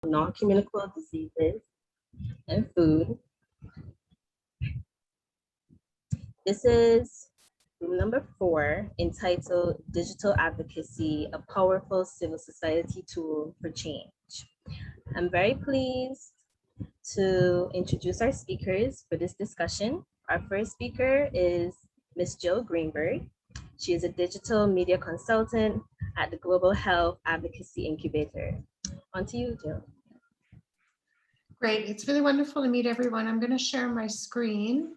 non-communicable diseases and food. This is room number 4, entitled Digital Advocacy, a Powerful Civil Society Tool for Change. I'm very pleased to introduce our speakers for this discussion. Our first speaker is Ms. Jill Greenberg. She is a digital media consultant at the Global Health Advocacy Incubator. On to you, Jill. Great, it's really wonderful to meet everyone. I'm going to share my screen.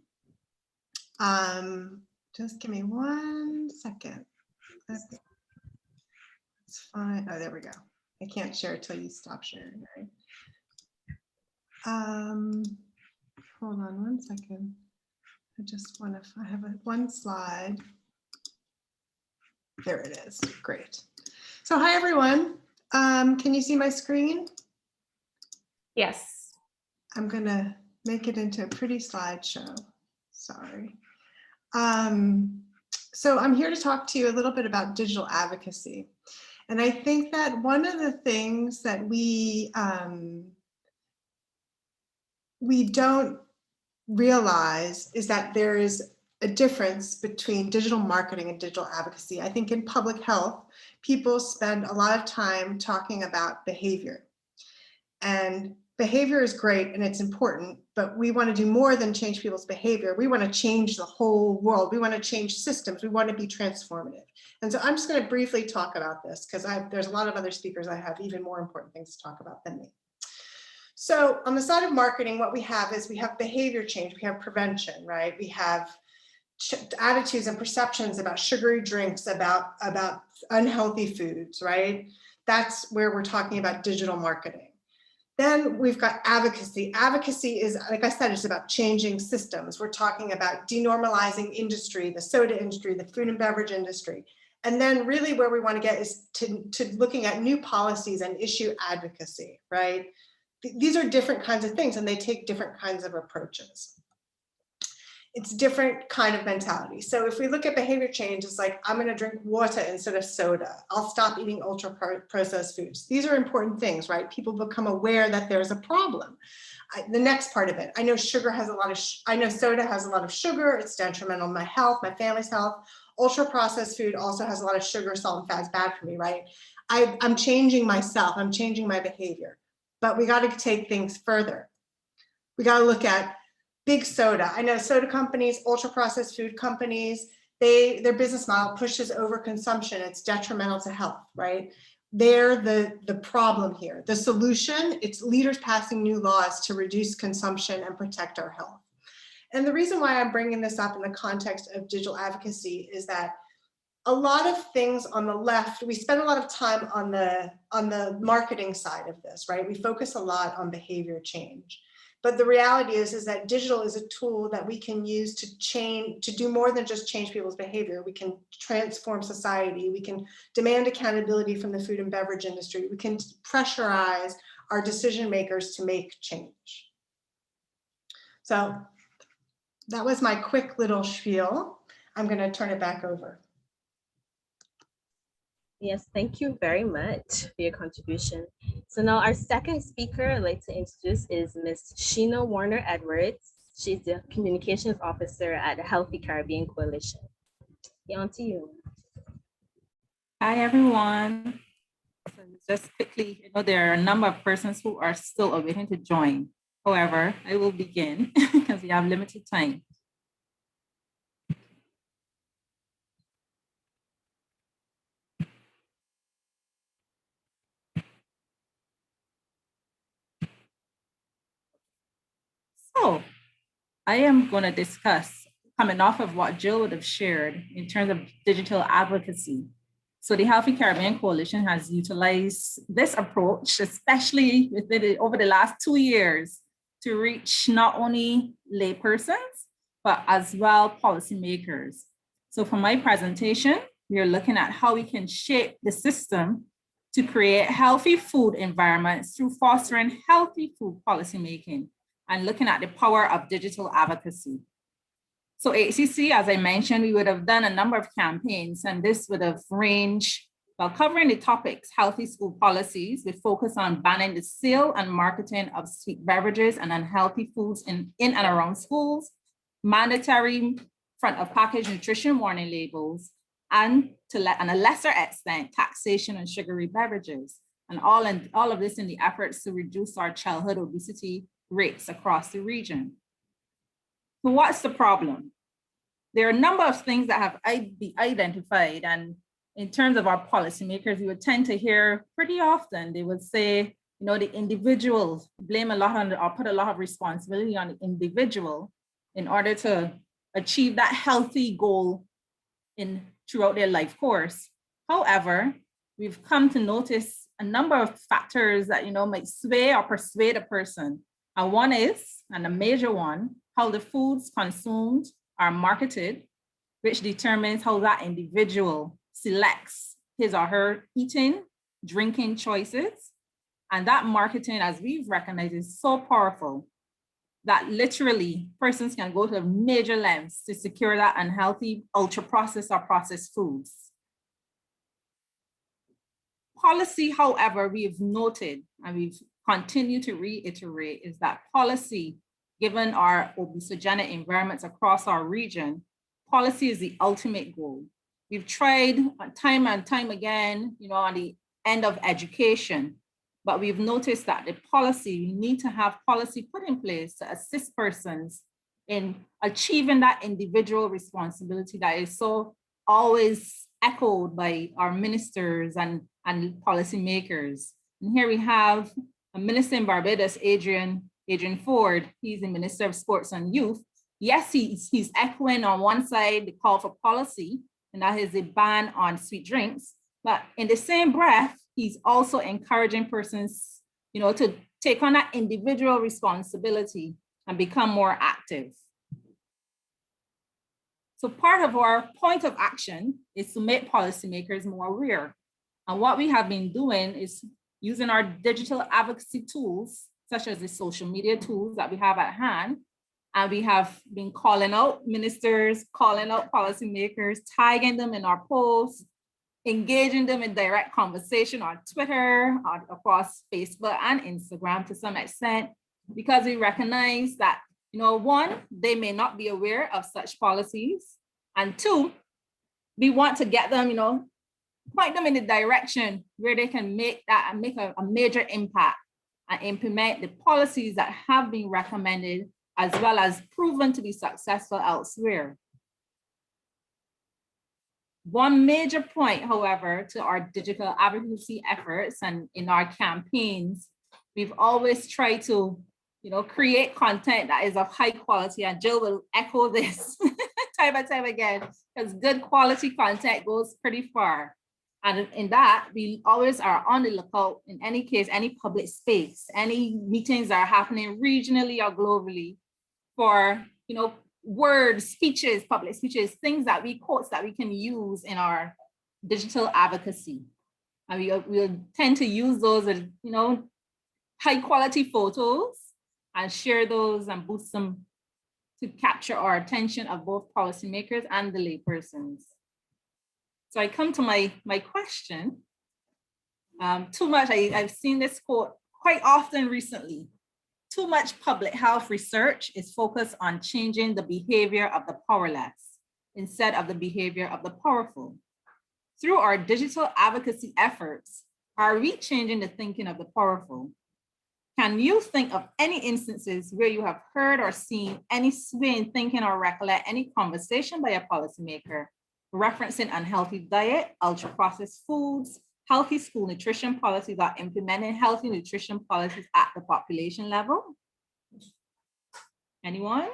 Just give me 1 second. That's fine. Oh, there we go. I can't share it till you stop sharing, right? Hold on 1 second. I just want to, I have one slide. There it is. Great. So hi, everyone. Can you see my screen? Yes. I'm going to make it into a pretty slideshow. Sorry. So I'm here to talk to you a little bit about digital advocacy. And I think that one of the things that we don't realize is that there is a difference between digital marketing and digital advocacy. I think in public health, people spend a lot of time talking about behavior. And behavior is great and it's important, but we want to do more than change people's behavior. We want to change the whole world. We want to change systems. We want to be transformative. And so I'm just going to briefly talk about this because there's a lot of other speakers I have even more important things to talk about than me. So on the side of marketing, what we have is we have behavior change, we have prevention, right? We have attitudes and perceptions about sugary drinks, about unhealthy foods, right? That's where we're talking about digital marketing. Then we've got advocacy. Advocacy is, like I said, it's about changing systems. We're talking about denormalizing industry, the soda industry, the food and beverage industry. And then really where we want to get is to looking at new policies and issue advocacy, right? These are different kinds of things and they take different kinds of approaches. It's different kind of mentality. So if we look at behavior change, it's like, I'm going to drink water instead of soda. I'll stop eating ultra processed foods. These are important things, right? People become aware that there's a problem. The next part of it, I know sugar has a lot of, I know soda has a lot of sugar. It's detrimental to my health, my family's health. Ultra processed food also has a lot of sugar, salt, and fat. It's bad for me, right? I'm changing myself. I'm changing my behavior. But we got to take things further. We got to look at big soda. I know soda companies, ultra processed food companies, their business model pushes overconsumption. It's detrimental to health, right? They're the problem here. The solution, it's leaders passing new laws to reduce consumption and protect our health. And the reason why I'm bringing this up in the context of digital advocacy is that a lot of things on the left, we spend a lot of time on the marketing side of this, right? We focus a lot on behavior change. But the reality is that digital is a tool that we can use to change, to do more than just change people's behavior. We can transform society. We can demand accountability from the food and beverage industry. We can pressurize our decision makers to make change. So that was my quick little spiel. I'm going to turn it back over. Yes, thank you very much for your contribution. So now our second speaker I'd like to introduce is Ms. Sheena Warner-Edwards. She's the Communications Officer at the Healthy Caribbean Coalition. On to you. Hi, everyone. So just quickly, there are a number of persons who are still waiting to join. However, I will begin because we have limited time. So I am going to discuss, coming off of what Jill would have shared in terms of digital advocacy. So the Healthy Caribbean Coalition has utilized this approach, especially over the last 2 years, to reach not only laypersons, but as well policymakers. So for my presentation, we are looking at how we can shape the system to create healthy food environments through fostering healthy food policymaking and looking at the power of digital advocacy. So HCC, as I mentioned, we would have done a number of campaigns, and this would have ranged While covering the topics, healthy school policies, we focus on banning the sale and marketing of sweet beverages and unhealthy foods in and around schools, mandatory front of package nutrition warning labels, and to a lesser extent, taxation on sugary beverages, and all of this in the efforts to reduce our childhood obesity rates across the region. So what's the problem? There are a number of things that have been identified, and in terms of our policymakers, we would tend to hear pretty often, they would say, the individuals blame a lot on, or put a lot of responsibility on the individual in order to achieve that healthy goal throughout their life course. However, we've come to notice a number of factors that, might sway or persuade a person. And one is, and a major one, how the foods consumed are marketed, which determines how that individual selects his or her eating, drinking choices. And that marketing, as we've recognized, is so powerful that literally persons can go to major lengths to secure that unhealthy, ultra-processed or processed foods. Policy, however, we've noted and we've continued to reiterate is that policy, given our obesogenic environments across our region, policy is the ultimate goal. We've tried time and time again, on the end of education, but we've noticed that the policy, we need to have policy put in place to assist persons in achieving that individual responsibility that is so always echoed by our ministers and policymakers. And here we have a minister in Barbados, Adrian Ford. He's the Minister of Sports and Youth. Yes, he's echoing on one side the call for policy, and that is a ban on sweet drinks. But in the same breath, he's also encouraging persons, to take on that individual responsibility and become more active. So part of our point of action is to make policymakers more aware. And what we have been doing is using our digital advocacy tools, such as the social media tools that we have at hand. And we have been calling out ministers, calling out policymakers, tagging them in our posts, engaging them in direct conversation on Twitter, across Facebook and Instagram to some extent, because we recognize that, one, they may not be aware of such policies. And two, we want to get them, point them in the direction where they can make a major impact and implement the policies that have been recommended as well as proven to be successful elsewhere. One major point, however, to our digital advocacy efforts and in our campaigns, we've always tried to, create content that is of high quality, and Jill will echo this time and time again, because good quality content goes pretty far. And in that, we always are on the lookout in any case, any public space, any meetings that are happening regionally or globally for, words, speeches, public speeches, quotes that we can use in our digital advocacy. And we'll tend to use those as, high quality photos and share those and boost them to capture our attention of both policymakers and the laypersons. So I come to my question. Too much, I've seen this quote quite often recently. Too much public health research is focused on changing the behavior of the powerless instead of the behavior of the powerful. Through our digital advocacy efforts, are we changing the thinking of the powerful? Can you think of any instances where you have heard or seen any sway in thinking or recollect any conversation by a policymaker referencing unhealthy diet, ultra-processed foods, healthy school nutrition policies, or implementing healthy nutrition policies at the population level? Anyone?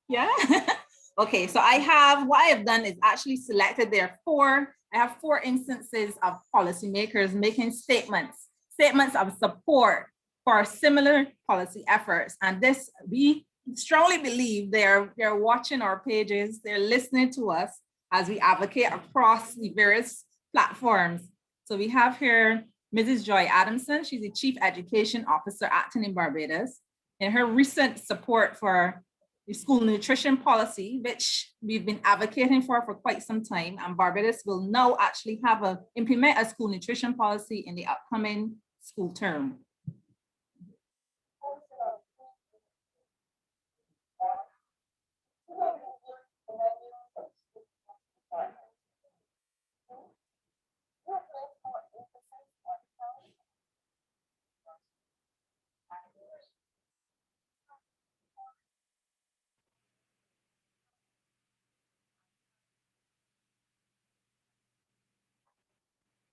Yeah. Okay, so what I have done is actually selected I have four instances of policymakers making statements of support for similar policy efforts. And this, we strongly believe they're watching our pages, they're listening to us as we advocate across the various platforms. So we have here Mrs. Joy Adamson. She's the Chief Education Officer acting in Barbados. In her recent support for the school nutrition policy, which we've been advocating for quite some time, and Barbados will now actually implement a school nutrition policy in the upcoming school term.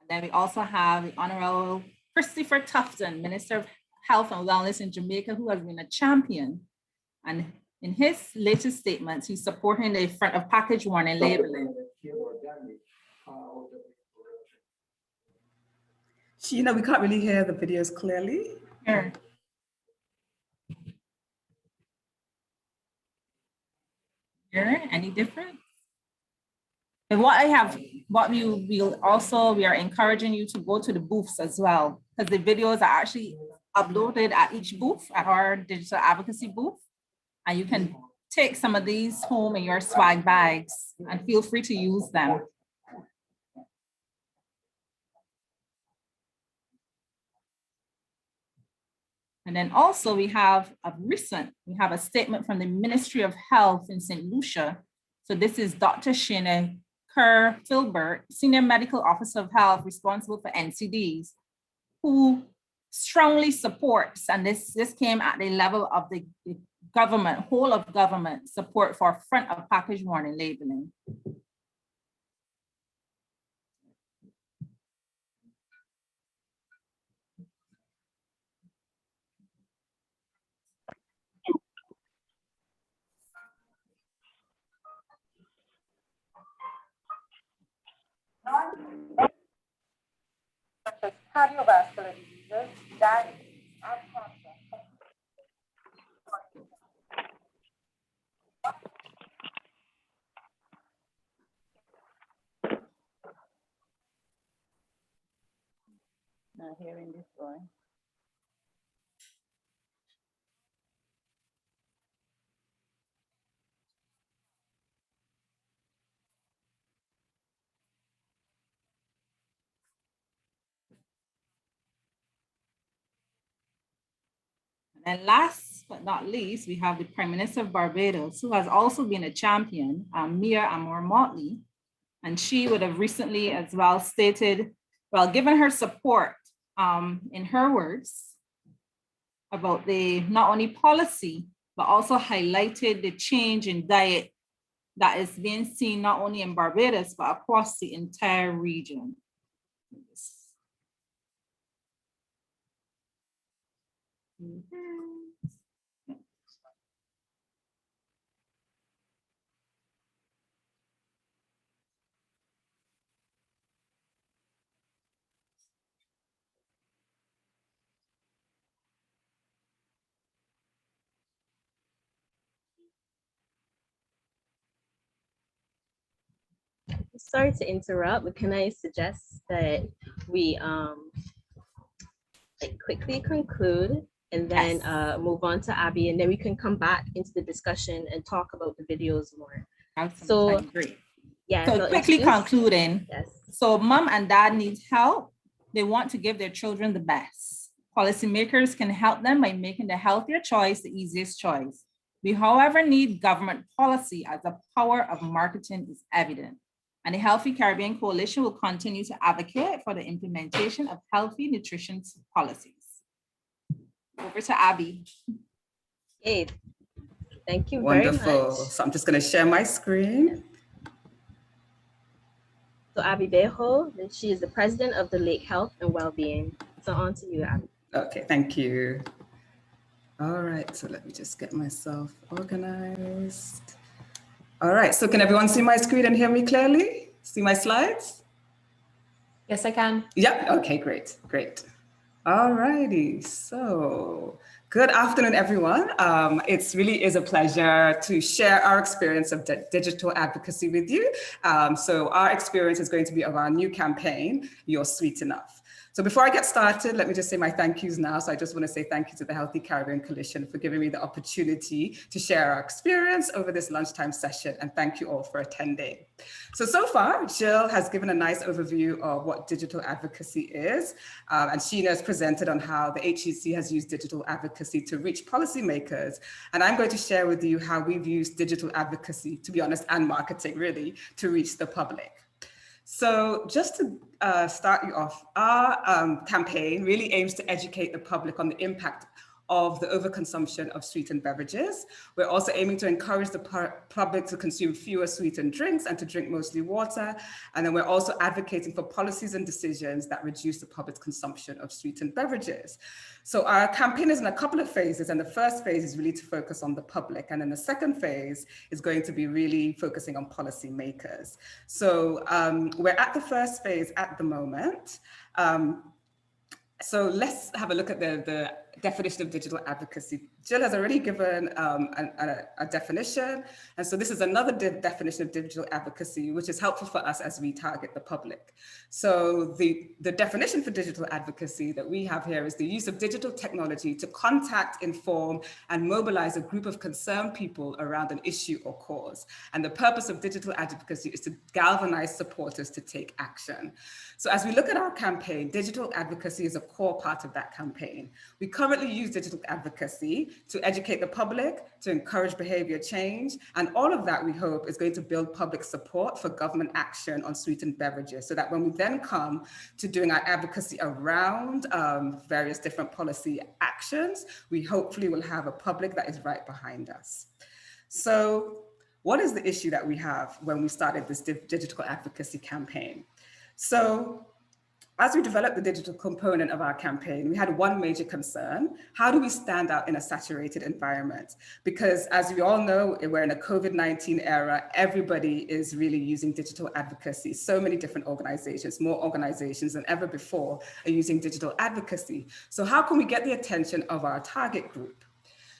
And then we also have the Honorable Christopher Tufton, Minister of Health and Wellness in Jamaica, who has been a champion. And in his latest statements, he's supporting the front of package warning labeling. Sheena, we can't really hear the videos clearly. Here. Here, any difference? And we are encouraging you to go to the booths as well, because the videos are actually uploaded at each booth, at our digital advocacy booth. And you can take some of these home in your swag bags and feel free to use them. And then also we have a statement from the Ministry of Health in St. Lucia. So this is Dr. Sheena Filbert, Senior Medical Officer of Health responsible for NCDs, who strongly supports, and this came at the level of the government, whole of government support for front of package warning labeling. Cardiovascular diseases, diabetes, and cancer. Not hearing this one. And last but not least, we have the Prime Minister of Barbados, who has also been a champion, Mia Amor-Motley, and she would have recently as well stated, well, given her support in her words about the not only policy, but also highlighted the change in diet that is being seen not only in Barbados, but across the entire region. Sorry to interrupt, but can I suggest that we quickly conclude and then move on to Abby, and then we can come back into the discussion and talk about the videos more. So great. Yeah. So quickly concluding. Yes. So mom and dad need help. They want to give their children the best. Policymakers can help them by making the healthier choice the easiest choice. We, however, need government policy as the power of marketing is evident. And the Healthy Caribbean Coalition will continue to advocate for the implementation of healthy nutrition policies. Over to Abby. Okay. Thank you very much. Wonderful. So I'm just going to share my screen. So Abby Begho, she is the president of the Lake Health and Wellbeing. So on to you, Abby. Okay, thank you. All right, so let me just get myself organized. All right, so can everyone see my screen and hear me clearly? See my slides? Yes, I can. Yeah, okay, great, great. All righty, so Good afternoon, everyone. It really is a pleasure to share our experience of digital advocacy with you. So our experience is going to be of our new campaign, You're Sweet Enough. So before I get started, let me just say my thank yous now. So I just want to say thank you to the Healthy Caribbean Coalition for giving me the opportunity to share our experience over this lunchtime session. And thank you all for attending. So far, Jill has given a nice overview of what digital advocacy is. And Sheena has presented on how the HEC has used digital advocacy to reach policymakers. And I'm going to share with you how we've used digital advocacy, to be honest, and marketing really, to reach the public. So just to start you off, our campaign really aims to educate the public on the impact of the overconsumption of sweetened beverages. We're also aiming to encourage the public to consume fewer sweetened drinks and to drink mostly water. And then we're also advocating for policies and decisions that reduce the public's consumption of sweetened beverages. So our campaign is in a couple of phases, and the first phase is really to focus on the public. And then the second phase is going to be really focusing on policymakers. So we're at the first phase at the moment. So let's have a look at the definition of digital advocacy. Jill has already given a definition. And so this is another definition of digital advocacy, which is helpful for us as we target the public. So the definition for digital advocacy that we have here is the use of digital technology to contact, inform, and mobilize a group of concerned people around an issue or cause. And the purpose of digital advocacy is to galvanize supporters to take action. So as we look at our campaign, digital advocacy is a core part of that campaign. We currently use digital advocacy to educate the public, to encourage behavior change, and all of that, we hope, is going to build public support for government action on sweetened beverages, so that when we then come to doing our advocacy around various different policy actions, we hopefully will have a public that is right behind us. So what is the issue that we have when we started this digital advocacy campaign? So as we developed the digital component of our campaign, we had one major concern: how do we stand out in a saturated environment? Because as we all know, we're in a COVID-19 era, everybody is really using digital advocacy. So many different organizations, more organizations than ever before, are using digital advocacy. So how can we get the attention of our target group?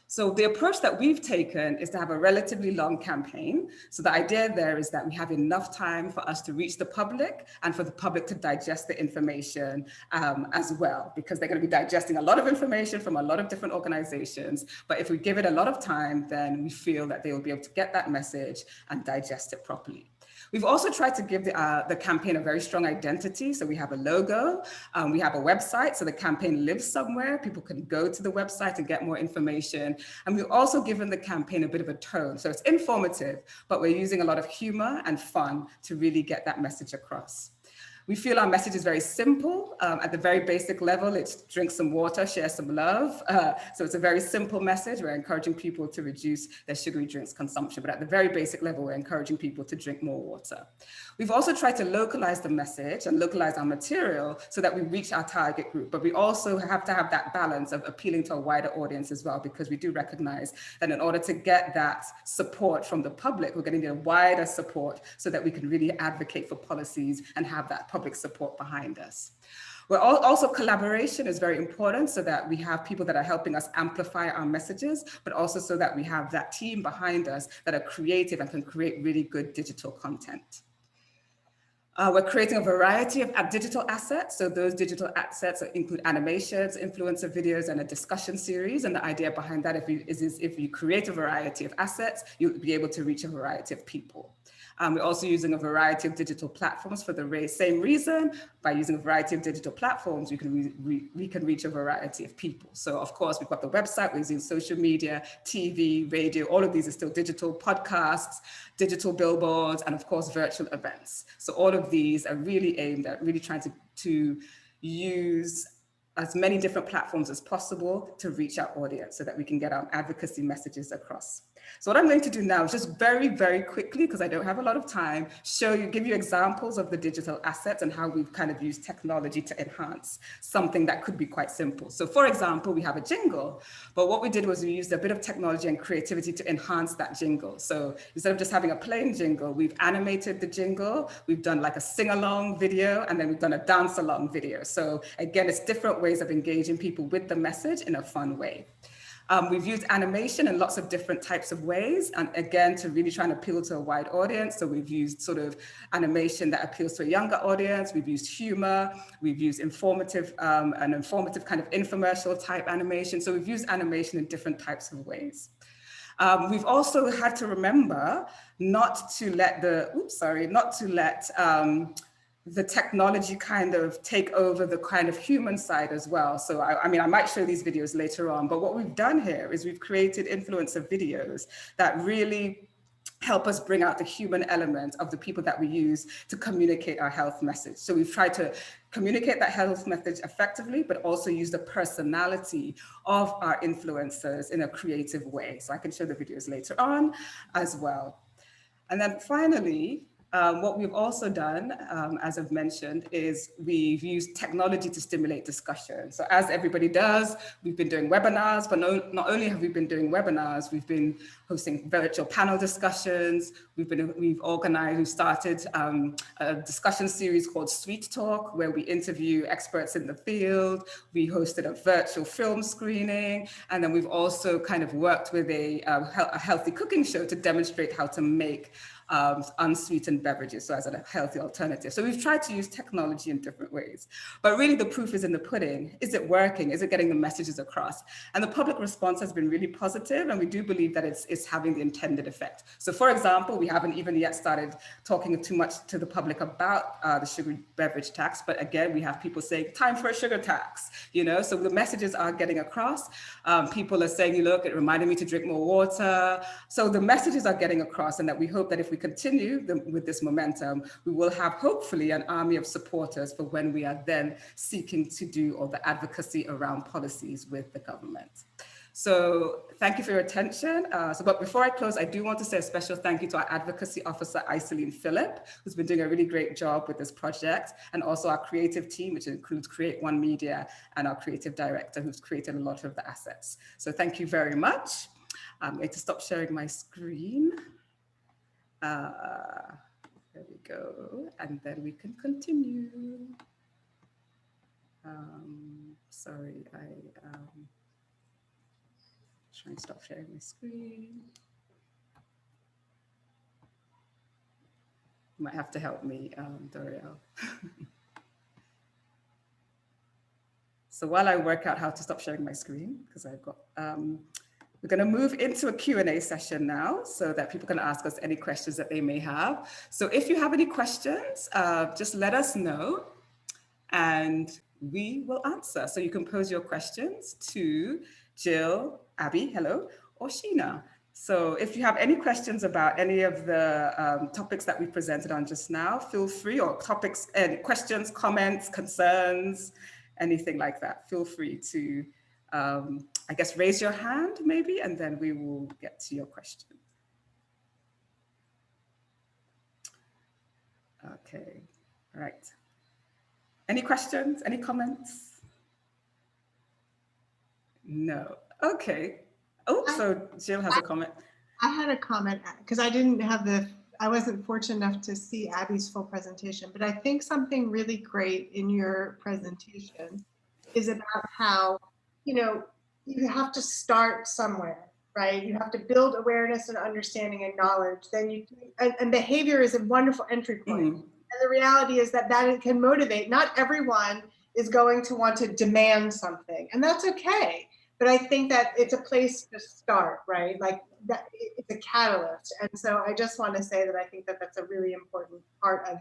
So the approach that we've taken is to have a relatively long campaign. So the idea there is that we have enough time for us to reach the public and for the public to digest the information as well, because they're going to be digesting a lot of information from a lot of different organizations. But if we give it a lot of time, then we feel that they will be able to get that message and digest it properly. We've also tried to give the campaign a very strong identity. So we have a logo, we have a website, so the campaign lives somewhere. People can go to the website and get more information. And we've also given the campaign a bit of a tone. So it's informative, but we're using a lot of humor and fun to really get that message across. We feel our message is very simple. At the very basic level, it's drink some water, share some love. So it's a very simple message. We're encouraging people to reduce their sugary drinks consumption, but at the very basic level, we're encouraging people to drink more water. We've also tried to localize the message and localize our material so that we reach our target group, but we also have to have that balance of appealing to a wider audience as well, because we do recognize that in order to get that support from the public, we're going to need a wider support so that we can really advocate for policies and have that public support behind us. Also, collaboration is very important, so that we have people that are helping us amplify our messages, but also so that we have that team behind us that are creative and can create really good digital content. We're creating a variety of digital assets. So those digital assets include animations, influencer videos, and a discussion series. And the idea behind that is if you create a variety of assets, you'll be able to reach a variety of people. We're also using a variety of digital platforms for the same reason. By using a variety of digital platforms, we can reach a variety of people. So of course, we've got the website, we're using social media, TV, radio, all of these are still digital, podcasts, digital billboards, and of course, virtual events. So all of these are really aimed at really trying to use as many different platforms as possible to reach our audience so that we can get our advocacy messages across. So what I'm going to do now is just very, very quickly, because I don't have a lot of time, give you examples of the digital assets and how we've kind of used technology to enhance something that could be quite simple. So for example, we have a jingle, but what we did was we used a bit of technology and creativity to enhance that jingle. So instead of just having a plain jingle, we've animated the jingle, we've done like a sing-along video, and then we've done a dance-along video. So again, it's different ways of engaging people with the message in a fun way. We've used animation in lots of different types of ways, and again, to really try and appeal to a wide audience. So we've used sort of animation that appeals to a younger audience. We've used humor. We've used an informative kind of infomercial type animation. So we've used animation in different types of ways. We've also had to remember not to let the technology kind of take over the kind of human side as well. So I mean, I might show these videos later on, but what we've done here is we've created influencer videos that really help us bring out the human element of the people that we use to communicate our health message. So we've tried to communicate that health message effectively, but also use the personality of our influencers in a creative way. So I can show the videos later on as well. And then finally, what we've also done, as I've mentioned, is we've used technology to stimulate discussion. So as everybody does, we've been doing webinars, but not only have we been doing webinars, we've been hosting virtual panel discussions. We've started a discussion series called Sweet Talk, where we interview experts in the field. We hosted a virtual film screening, and then we've also kind of worked with a healthy cooking show to demonstrate how to make unsweetened beverages, so as a healthy alternative. So we've tried to use technology in different ways, but really the proof is in the pudding. Is it working? Is it getting the messages across? And the public response has been really positive, and we do believe that it's having the intended effect. So for example, we haven't even yet started talking too much to the public about the sugar beverage tax, but again, we have people saying, time for a sugar tax, so the messages are getting across. People are saying, look, it reminded me to drink more water. So the messages are getting across, and that we hope that if we continue with this momentum, we will have hopefully an army of supporters for when we are then seeking to do all the advocacy around policies with the government. So thank you for your attention. But before I close, I do want to say a special thank you to our advocacy officer, Iceline Phillip, who's been doing a really great job with this project, and also our creative team, which includes Create One Media and our creative director, who's created a lot of the assets. So thank you very much. I'm going to stop sharing my screen. There we go, and then we can continue. Sorry, try and stop sharing my screen. You might have to help me, Doriel. So while I work out how to stop sharing my screen, because I've got, we're going to move into a Q&A session now so that people can ask us any questions that they may have. So if you have any questions, just let us know and we will answer. So you can pose your questions to Jill, Abby, hello, or Sheena. So if you have any questions about any of the topics that we presented on just now, feel free, or topics and questions, comments, concerns, anything like that, feel free to I guess raise your hand maybe, and then we will get to your question. Okay, all right. Any questions, any comments? No, okay. Oh, so Jill has a comment. I had a comment because I wasn't fortunate enough to see Abby's full presentation, but I think something really great in your presentation is about how, you have to start somewhere, right? You have to build awareness and understanding and knowledge. Then and behavior is a wonderful entry point. Mm-hmm. And the reality is that it can motivate. Not everyone is going to want to demand something, and that's okay. But I think that it's a place to start, right? Like that, it's a catalyst. And so I just want to say that I think that that's a really important part of,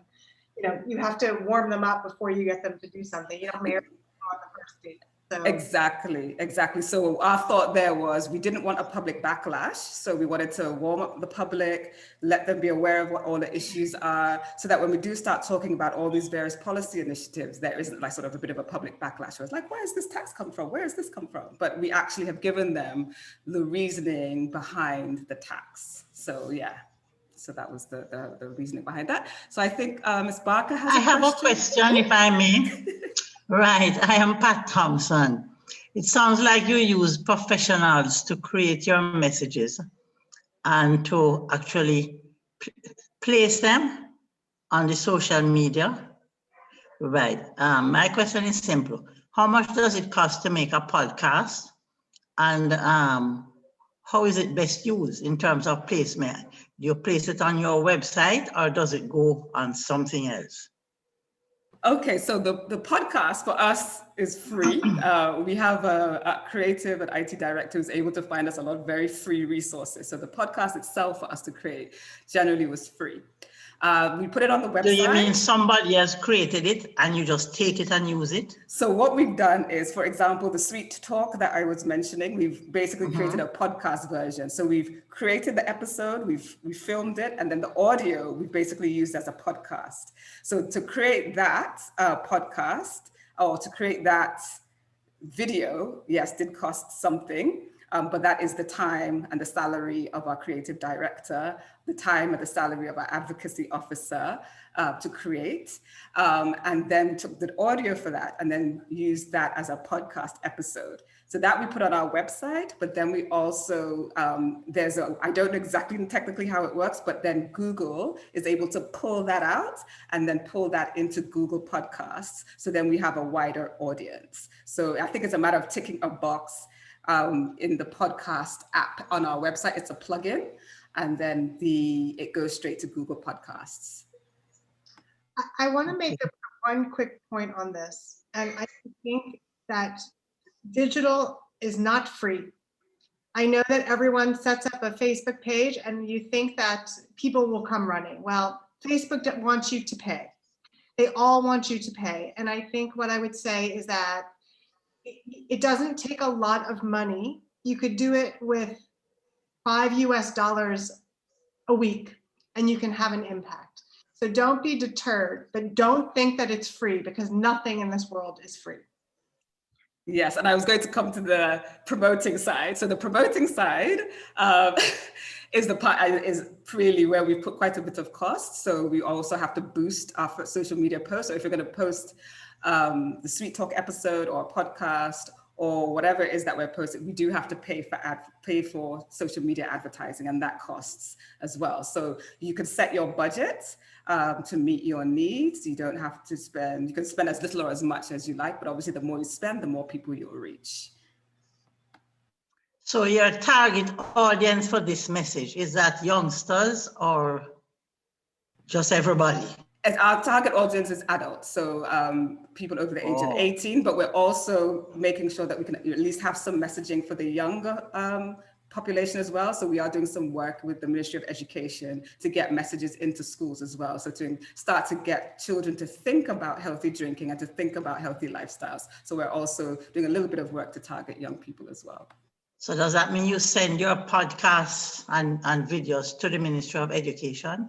you have to warm them up before you get them to do something. You don't marry them on the first date. So. Exactly. So our thought there was we didn't want a public backlash. So we wanted to warm up the public, let them be aware of what all the issues are, so that when we do start talking about all these various policy initiatives, there isn't like sort of a bit of a public backlash where it's like, where does this tax come from? Where does this come from? But we actually have given them the reasoning behind the tax. So yeah. So that was the reasoning behind that. So I think Ms. Barker has a question, if I may. Right, I am Pat Thompson. It sounds like you use professionals to create your messages and to actually place them on the social media. Right, my question is simple. How much does it cost to make a podcast? And how is it best used in terms of placement? Do you place it on your website or does it go on something else? Okay, so the podcast for us is free. We have a creative and IT director who's able to find us a lot of very free resources. So the podcast itself for us to create generally was free. We put it on the website. Do you mean somebody has created it and you just take it and use it? So what we've done is, for example, the Sweet Talk that I was mentioning, we've basically created a podcast version. So we've created the episode, we filmed it, and then the audio we've basically used as a podcast. So to create that podcast, or to create that video, yes, did cost something. But that is the time and the salary of our creative director, the time and the salary of our advocacy officer to create, and then took the audio for that and then used that as a podcast episode. So that we put on our website, but then we also, I don't know exactly technically how it works, but then Google is able to pull that out and then pull that into Google Podcasts. So then we have a wider audience. So I think it's a matter of ticking a box in the podcast app on our website. It's a plugin, and then it goes straight to Google Podcasts. I want to make one quick point on this, and I think that digital is not free. I know that everyone sets up a Facebook page and you think that people will come running. Well, Facebook wants you to pay. They all want you to pay. And I think what I would say is that it doesn't take a lot of money. You could do it with $5 US a week and you can have an impact. So don't be deterred, but don't think that it's free, because nothing in this world is free. Yes, and I was going to come to the promoting side. So the promoting side is really where we put quite a bit of cost. So we also have to boost our social media posts. So if you're going to post the Sweet Talk episode or a podcast or whatever it is that we're posting, we do have to pay for social media advertising, and that costs as well. So you can set your budget to meet your needs. You don't have to spend, you can spend as little or as much as you like, but obviously the more you spend, the more people you'll reach. So your target audience for this message, is that youngsters or just everybody? Our target audience is adults, so people over the age of 18, but we're also making sure that we can at least have some messaging for the younger population as well. So we are doing some work with the Ministry of Education to get messages into schools as well. So to start to get children to think about healthy drinking and to think about healthy lifestyles. So we're also doing a little bit of work to target young people as well. So does that mean you send your podcasts and videos to the Ministry of Education?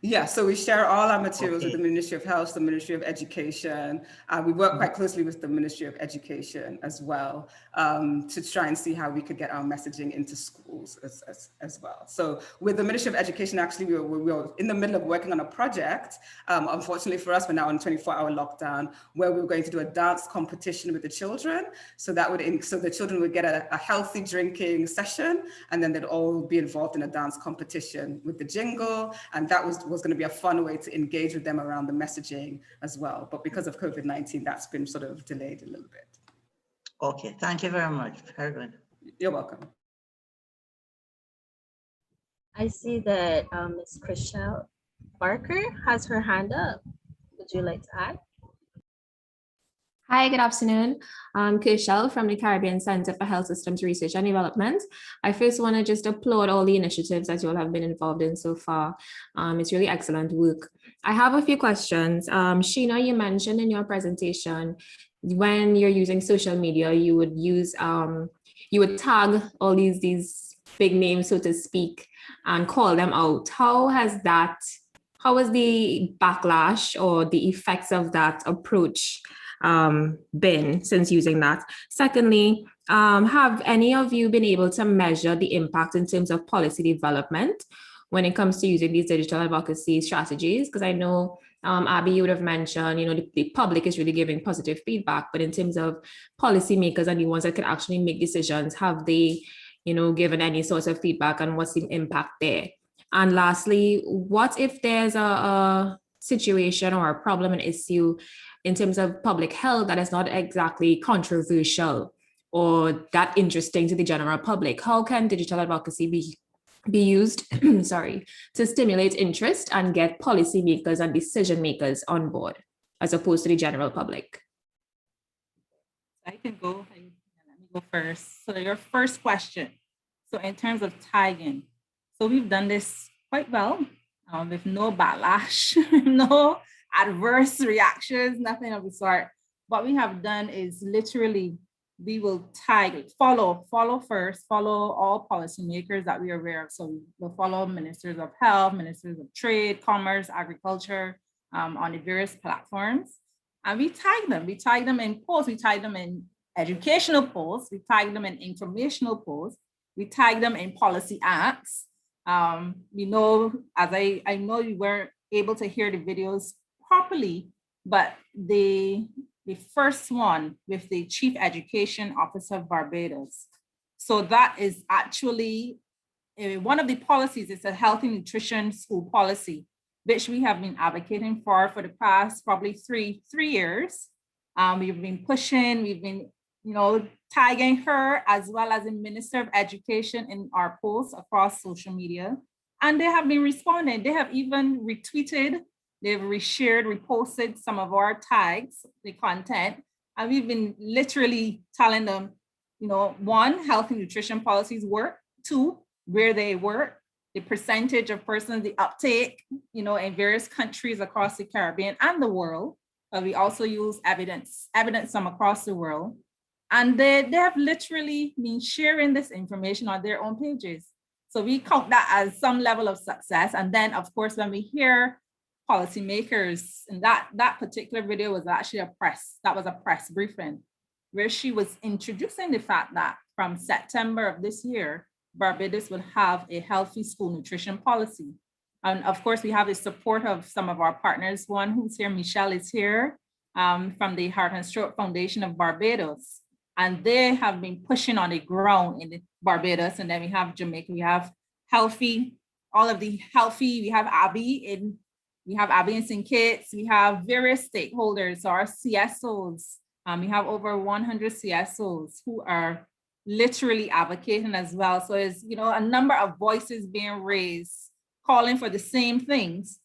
Yeah, so we share all our materials with the Ministry of Health, the Ministry of Education. We work quite closely with the Ministry of Education as well to try and see how we could get our messaging into schools as well. So with the Ministry of Education, actually, we were in the middle of working on a project. Unfortunately for us, we're now on 24-hour lockdown, where we were going to do a dance competition with the children. So so the children would get a healthy drinking session, and then they'd all be involved in a dance competition with the jingle. And that was going to be a fun way to engage with them around the messaging as well. But because of COVID-19, that's been sort of delayed a little bit. Okay, thank you very much. Very good. You're welcome. I see that Ms. Chriselle Barker has her hand up. Would you like to add? Hi, good afternoon. I'm Chriselle from the Caribbean Center for Health Systems Research and Development. I first want to just applaud all the initiatives that you all have been involved in so far. It's really excellent work. I have a few questions. Sheena, you mentioned in your presentation, when you're using social media, you would use, you would tag all these big names, so to speak, and call them out. How has the backlash or the effects of that approach been since using that? Secondly, have any of you been able to measure the impact in terms of policy development when it comes to using these digital advocacy strategies? Because I know, Abby, you would have mentioned, the public is really giving positive feedback, but in terms of policymakers and the ones that can actually make decisions, have they, given any sort of feedback, and what's the impact there? And lastly, what if there's a situation or a problem, an issue in terms of public health that is not exactly controversial or that interesting to the general public. How can digital advocacy be used to stimulate interest and get policymakers and decision makers on board as opposed to the general public? I can go. Let me go first. So your first question. So in terms of tagging, so we've done this quite well with no backlash, no adverse reactions, nothing of the sort. What we have done is literally we will tag, follow first, follow all policymakers that we are aware of. So we'll follow ministers of health, ministers of trade, commerce, agriculture on the various platforms. And we tag them. We tag them in posts. We tag them in educational posts. We tag them in informational posts. We tag them in policy acts. We know, as I know you weren't able to hear the videos properly, but the first one with the Chief Education Officer of Barbados. So that is actually one of the policies. It's a healthy nutrition school policy, which we have been advocating for the past probably three years. We've been pushing, we've been, tagging her as well as the Minister of Education in our posts across social media. And they have been responding. They have even retweeted, they've reshared, reposted some of our tags, the content. And we've been literally telling them, one, health and nutrition policies work. Two, where they work, the percentage of persons, the uptake, in various countries across the Caribbean and the world. We also use evidence from across the world. And they have literally been sharing this information on their own pages. So we count that as some level of success. And then, of course, when we hear policymakers, and that particular video was actually a press briefing, where she was introducing the fact that from September of this year, Barbados would have a healthy school nutrition policy. And of course, we have the support of some of our partners. One who's here, Michelle, is here from the Heart and Stroke Foundation of Barbados. And they have been pushing on the ground in Barbados. And then we have Jamaica, we have Healthy, all of the Healthy, we have Abby in St. Kitts, we have various stakeholders, our CSOs. We have over 100 CSOs who are literally advocating as well. So it's, a number of voices being raised, calling for the same things.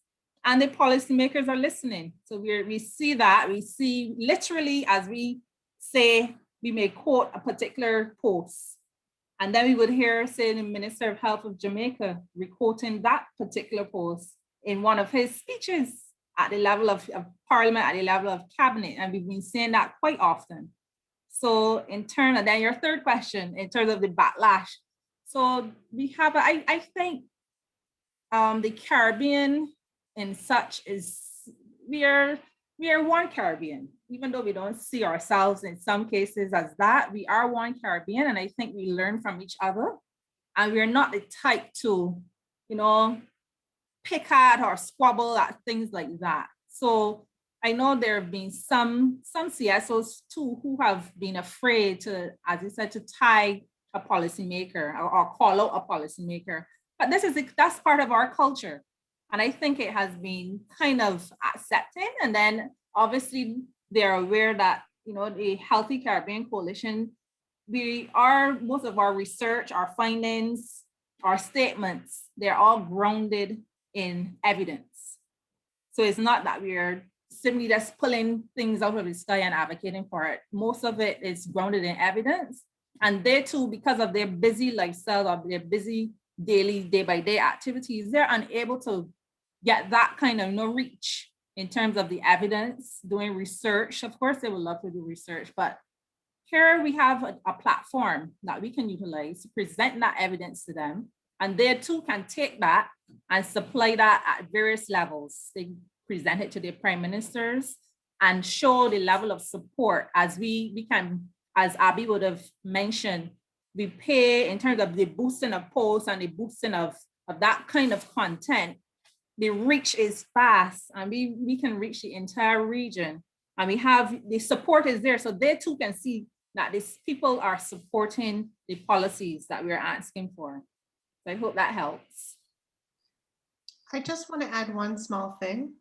And the policymakers are listening. So we see that, we see literally, as we say, we may quote a particular post. And then we would hear, say, the Minister of Health of Jamaica requoting that particular post in one of his speeches at the level of Parliament, at the level of Cabinet. And we've been seeing that quite often. So in turn, and then your third question, in terms of the backlash. So we have, I think the Caribbean in such is, we are one Caribbean. Even though we don't see ourselves in some cases as that, we are one Caribbean. And I think we learn from each other. And we're not the type to, pick at or squabble at things like that. So I know there have been some CSOs too who have been afraid to, as you said, to tag a policymaker or call out a policymaker. But that's part of our culture. And I think it has been kind of accepted. And then obviously they're aware that, the Healthy Caribbean Coalition, most of our research, our findings, our statements, they're all grounded in evidence. So it's not that we're simply just pulling things out of the sky and advocating for it. Most of it is grounded in evidence. And they too, because of their busy lifestyle or their busy daily, day-by-day activities, they're unable to get that kind of reach in terms of the evidence, doing research. Of course, they would love to do research, but here we have a platform that we can utilize to present that evidence to them. And they too can take that and supply that at various levels. They present it to their prime ministers and show the level of support as we can, as Abby would have mentioned, we pay in terms of the boosting of posts and the boosting of that kind of content. The reach is fast and we can reach the entire region. And we have, the support is there. So they too can see that these people are supporting the policies that we're asking for. So I hope that helps. I just want to add one small thing.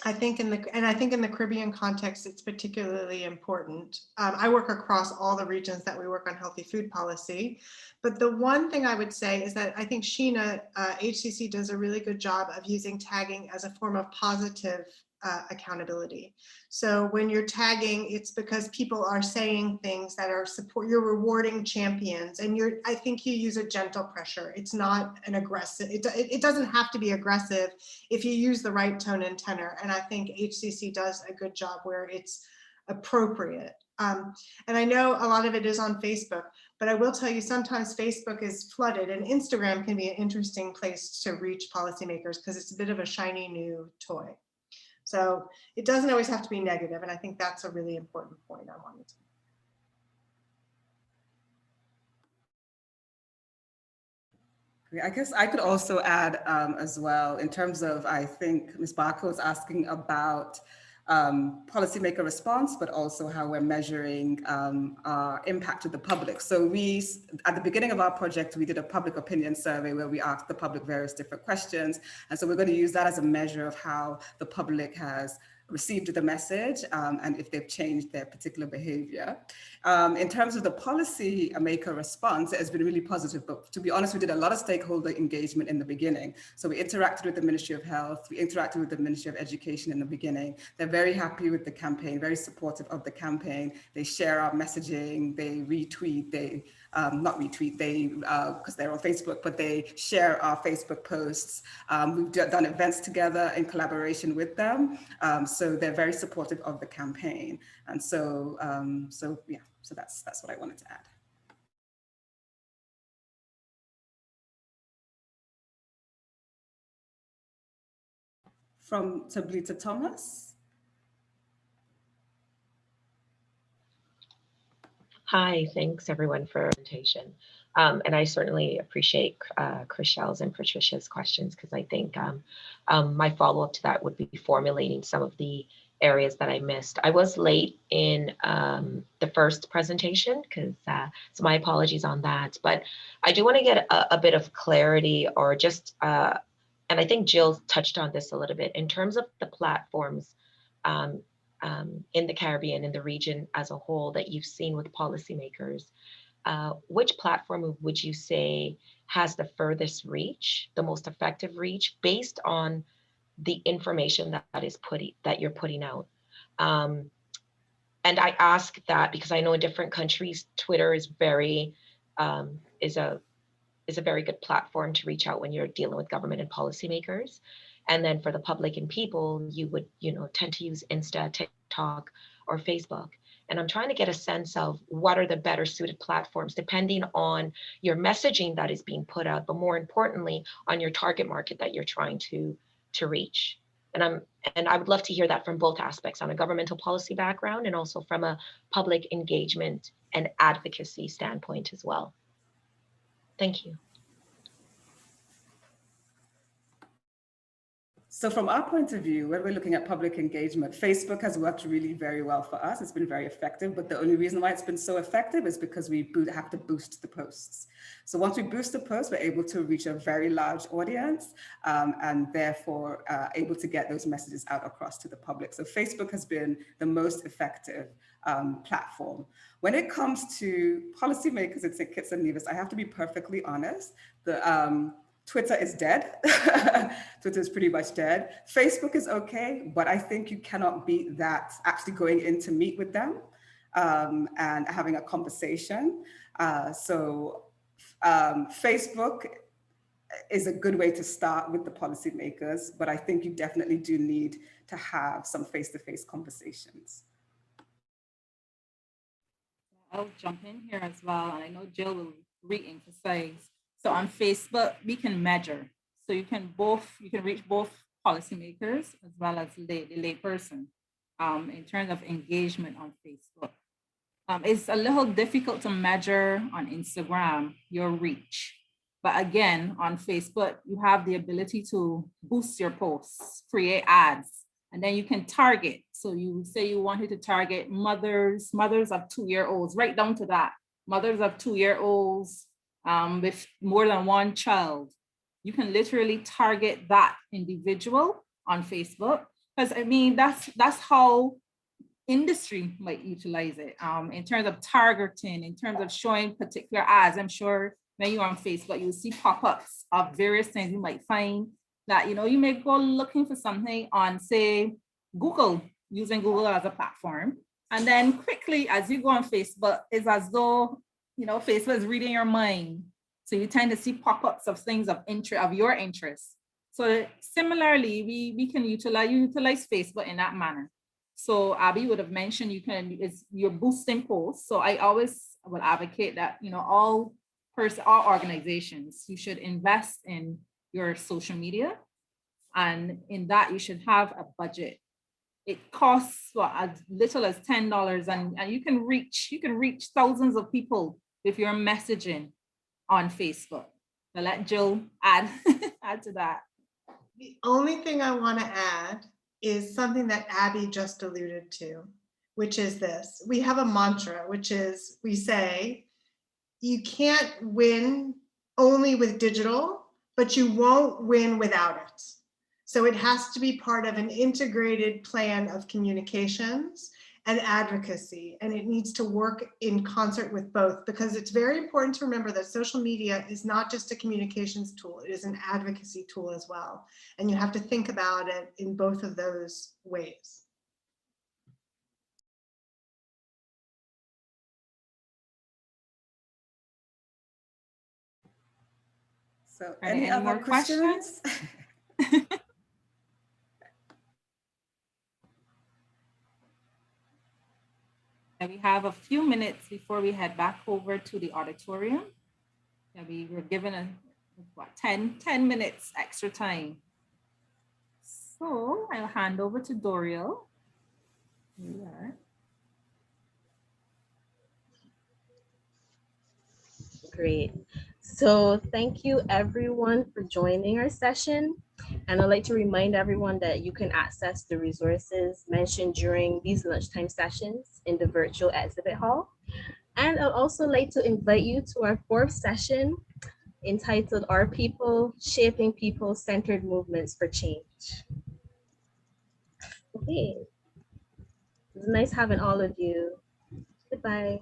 I think in the Caribbean context, it's particularly important. I work across all the regions that we work on healthy food policy. But the one thing I would say is that I think Sheena, HCC does a really good job of using tagging as a form of positive accountability. So when you're tagging, it's because people are saying things that are you're rewarding champions, and I think you use a gentle pressure. It's not an aggressive, it doesn't have to be aggressive if you use the right tone and tenor. And I think HCC does a good job where it's appropriate. And I know a lot of it is on Facebook, but I will tell you sometimes Facebook is flooded, and Instagram can be an interesting place to reach policymakers because it's a bit of a shiny new toy. So it doesn't always have to be negative. And I think that's a really important point I wanted to make. I guess I could also add as well, in terms of, I think Ms. Barco is asking about policymaker response, but also how we're measuring our impact to the public. So at the beginning of our project, we did a public opinion survey where we asked the public various different questions. And so we're going to use that as a measure of how the public has received the message and if they've changed their particular behavior. In terms of the policy maker response, it has been really positive, but to be honest, we did a lot of stakeholder engagement in the beginning. So we interacted with the Ministry of Health, we interacted with the Ministry of Education in the beginning. They're very happy with the campaign, very supportive of the campaign. They share our messaging, they retweet, not retweet, because they're on Facebook, but they share our Facebook posts. We've done events together in collaboration with them. So they're very supportive of the campaign. And so that's what I wanted to add. From Tablita Thomas. Hi, thanks everyone for the presentation. And I certainly appreciate Chriselle's and Patricia's questions, because I think my follow-up to that would be formulating some of the areas that I missed. I was late in the first presentation, so my apologies on that. But I do want to get a bit of clarity, or just, and I think Jill touched on this a little bit, in terms of the platforms in the Caribbean, in the region as a whole, that you've seen with policymakers. Which platform would you say has the furthest reach, the most effective reach, based on the information that you're putting out? And I ask that because I know in different countries, Twitter is a very good platform to reach out when you're dealing with government and policymakers. And then for the public and people, you would tend to use Insta, TikTok, or Facebook. And I'm trying to get a sense of what are the better suited platforms, depending on your messaging that is being put out, but more importantly, on your target market that you're trying to reach. And I would love to hear that from both aspects, on a governmental policy background and also from a public engagement and advocacy standpoint as well. Thank you. So from our point of view, when we're looking at public engagement, Facebook has worked really very well for us. It's been very effective, but the only reason why it's been so effective is because we have to boost the posts. So once we boost the posts, we're able to reach a very large audience and therefore able to get those messages out across to the public. So Facebook has been the most effective platform. When it comes to policymakers in St. Kitts and Nevis, I have to be perfectly honest. Twitter is dead. Twitter is pretty much dead. Facebook is okay, but I think you cannot beat that, actually going in to meet with them and having a conversation. So Facebook is a good way to start with the policymakers, but I think you definitely do need to have some face-to-face conversations. I'll jump in here as well, and I know Jill will re-emphasize. So on Facebook, we can measure. So you can reach both policymakers as well as the layperson in terms of engagement on Facebook. It's a little difficult to measure on Instagram your reach. But again, on Facebook, you have the ability to boost your posts, create ads, and then you can target. So you say you wanted to target mothers of 2-year-olds, right down to that. Mothers of 2-year-olds with more than one child. You can literally target that individual on Facebook, Because I mean, that's how industry might utilize it in terms of targeting, in terms of showing particular ads. I'm sure when you're on Facebook, you'll see pop-ups of various things. You might find that, you may go looking for something on, say, Google, using Google as a platform. And then quickly, as you go on Facebook, it's as though, Facebook is reading your mind. So you tend to see pop-ups of things of interest, of your interest. So similarly, we can utilize Facebook in that manner. So Abby would have mentioned you're boosting posts. So I always will advocate that, all organizations, you should invest in your social media. And in that, you should have a budget. It costs as little as $10, and you can reach thousands of people with your messaging on Facebook. So let Jill add to that. The only thing I want to add is something that Abby just alluded to, which is this. We have a mantra, which is, we say, you can't win only with digital, but you won't win without it. So it has to be part of an integrated plan of communications and advocacy, and it needs to work in concert with both, because it's very important to remember that social media is not just a communications tool, it is an advocacy tool as well. And you have to think about it in both of those ways. So Any other other questions? And we have a few minutes before we head back over to the auditorium. And we were given 10 minutes extra time. So I'll hand over to Doriel. Here we are. Great. So thank you everyone for joining our session. And I'd like to remind everyone that you can access the resources mentioned during these lunchtime sessions in the virtual exhibit hall. And I'd also like to invite you to our 4th session entitled Our People, Shaping People-Centered Movements for Change. Okay. It was nice having all of you. Goodbye.